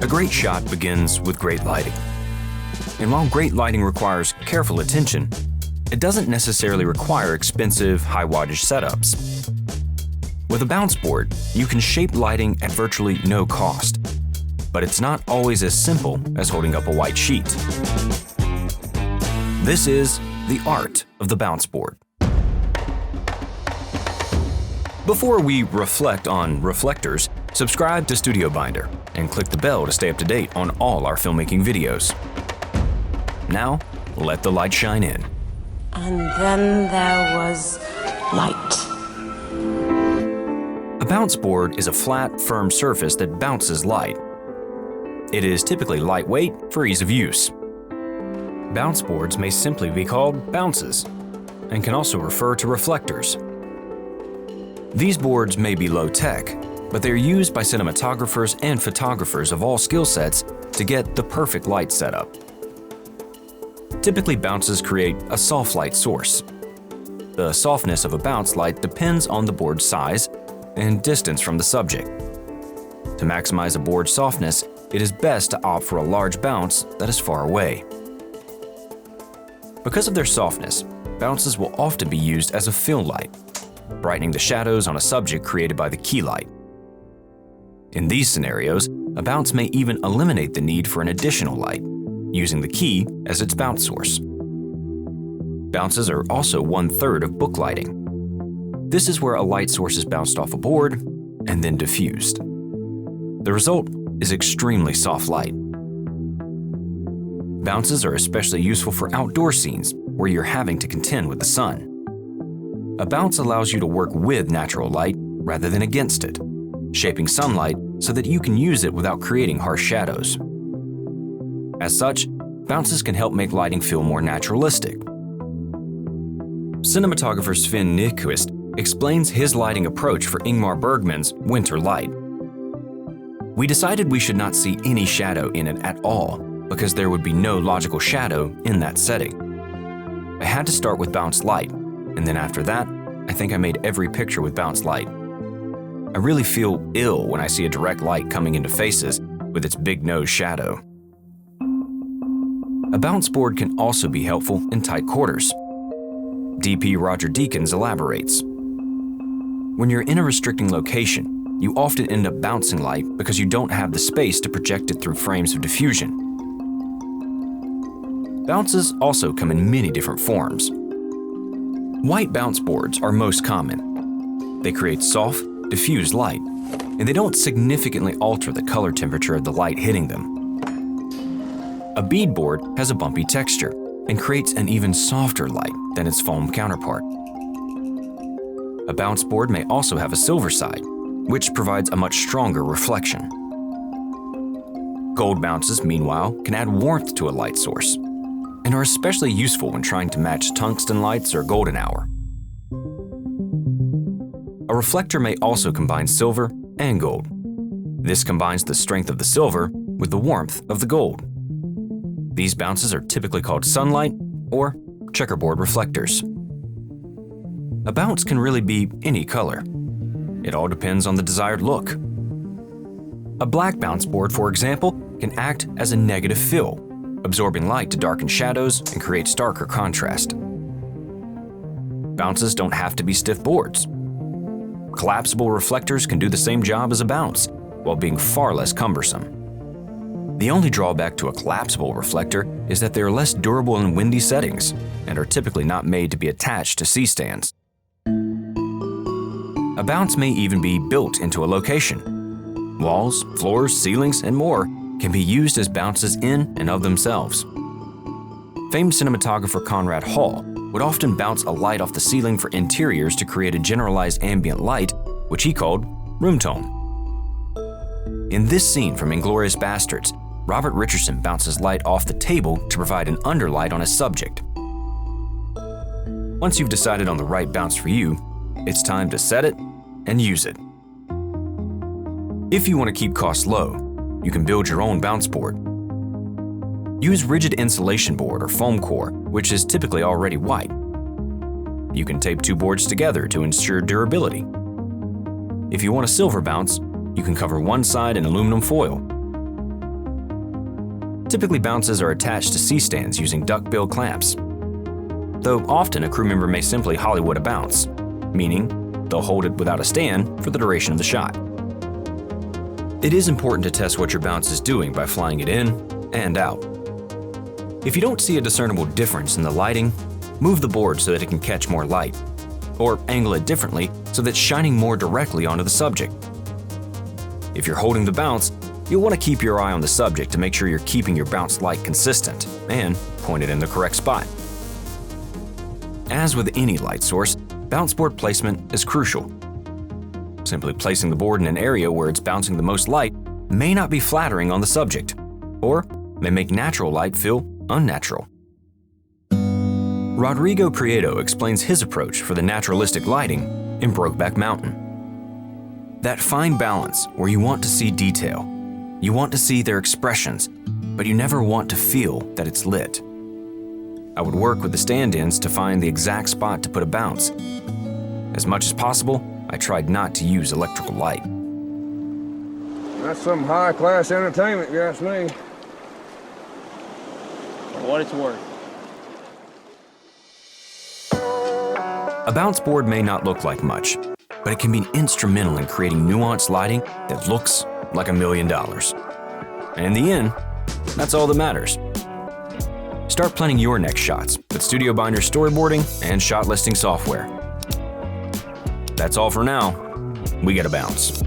A great shot begins with great lighting. And while great lighting requires careful attention, it doesn't necessarily require expensive, high-wattage setups. With a bounce board, you can shape lighting at virtually no cost, but it's not always as simple as holding up a white sheet. This is the art of the bounce board. Before we reflect on reflectors, subscribe to StudioBinder and click the bell to stay up to date on all our filmmaking videos. Now, let the light shine in. And then there was light. A bounce board is a flat, firm surface that bounces light. It is typically lightweight for ease of use. Bounce boards may simply be called bounces and can also refer to reflectors. These boards may be low-tech, but they are used by cinematographers and photographers of all skill sets to get the perfect light setup. Typically, bounces create a soft light source. The softness of a bounce light depends on the board's size and distance from the subject. To maximize a board's softness, it is best to opt for a large bounce that is far away. Because of their softness, bounces will often be used as a fill light, brightening the shadows on a subject created by the key light. In these scenarios, a bounce may even eliminate the need for an additional light, using the key as its bounce source. Bounces are also 1/3 of booklighting. This is where a light source is bounced off a board and then diffused. The result is extremely soft light. Bounces are especially useful for outdoor scenes where you're having to contend with the sun. A bounce allows you to work with natural light rather than against it, shaping sunlight so that you can use it without creating harsh shadows. As such, bounces can help make lighting feel more naturalistic. Cinematographer Sven Nykvist explains his lighting approach for Ingmar Bergman's Winter Light. We decided we should not see any shadow in it at all because there would be no logical shadow in that setting. I had to start with bounce light, and then after that, I think I made every picture with bounce light. I really feel ill when I see a direct light coming into faces with its big nose shadow. A bounce board can also be helpful in tight quarters. DP Roger Deakins elaborates. When you're in a restricting location, you often end up bouncing light because you don't have the space to project it through frames of diffusion. Bounces also come in many different forms. White bounce boards are most common. They create soft, diffused light, and they don't significantly alter the color temperature of the light hitting them. A bead board has a bumpy texture and creates an even softer light than its foam counterpart. A bounce board may also have a silver side, which provides a much stronger reflection. Gold bounces, meanwhile, can add warmth to a light source and are especially useful when trying to match tungsten lights or golden hour. A reflector may also combine silver and gold. This combines the strength of the silver with the warmth of the gold. These bounces are typically called sunlight or checkerboard reflectors. A bounce can really be any color. It all depends on the desired look. A black bounce board, for example, can act as a negative fill, absorbing light to darken shadows and create starker contrast. Bounces don't have to be stiff boards. Collapsible reflectors can do the same job as a bounce, while being far less cumbersome. The only drawback to a collapsible reflector is that they are less durable in windy settings and are typically not made to be attached to C-stands. A bounce may even be built into a location. Walls, floors, ceilings, and more can be used as bounces in and of themselves. Famed cinematographer Conrad Hall would often bounce a light off the ceiling for interiors to create a generalized ambient light, which he called room tone. In this scene from Inglourious Basterds, Robert Richardson bounces light off the table to provide an underlight on his subject. Once you've decided on the right bounce for you, it's time to set it and use it. If you want to keep costs low, you can build your own bounce board. Use rigid insulation board or foam core, which is typically already white. You can tape two boards together to ensure durability. If you want a silver bounce, you can cover one side in aluminum foil. Typically, bounces are attached to C-stands using duckbill clamps, though often a crew member may simply Hollywood a bounce, meaning they'll hold it without a stand for the duration of the shot. It is important to test what your bounce is doing by flying it in and out. If you don't see a discernible difference in the lighting, move the board so that it can catch more light, or angle it differently so that it's shining more directly onto the subject. If you're holding the bounce, you'll want to keep your eye on the subject to make sure you're keeping your bounce light consistent and pointed in the correct spot. As with any light source, bounce board placement is crucial. Simply placing the board in an area where it's bouncing the most light may not be flattering on the subject, or may make natural light feel unnatural. Rodrigo Prieto explains his approach for the naturalistic lighting in Brokeback Mountain. That fine balance where you want to see detail, you want to see their expressions, but you never want to feel that it's lit. I would work with the stand-ins to find the exact spot to put a bounce. As much as possible, I tried not to use electrical light. That's some high-class entertainment, if you ask me. For what it's worth. A bounce board may not look like much, but it can be instrumental in creating nuanced lighting that looks like $1 million. And in the end, that's all that matters. Start planning your next shots with StudioBinder storyboarding and shot listing software. That's all for now. We gotta bounce.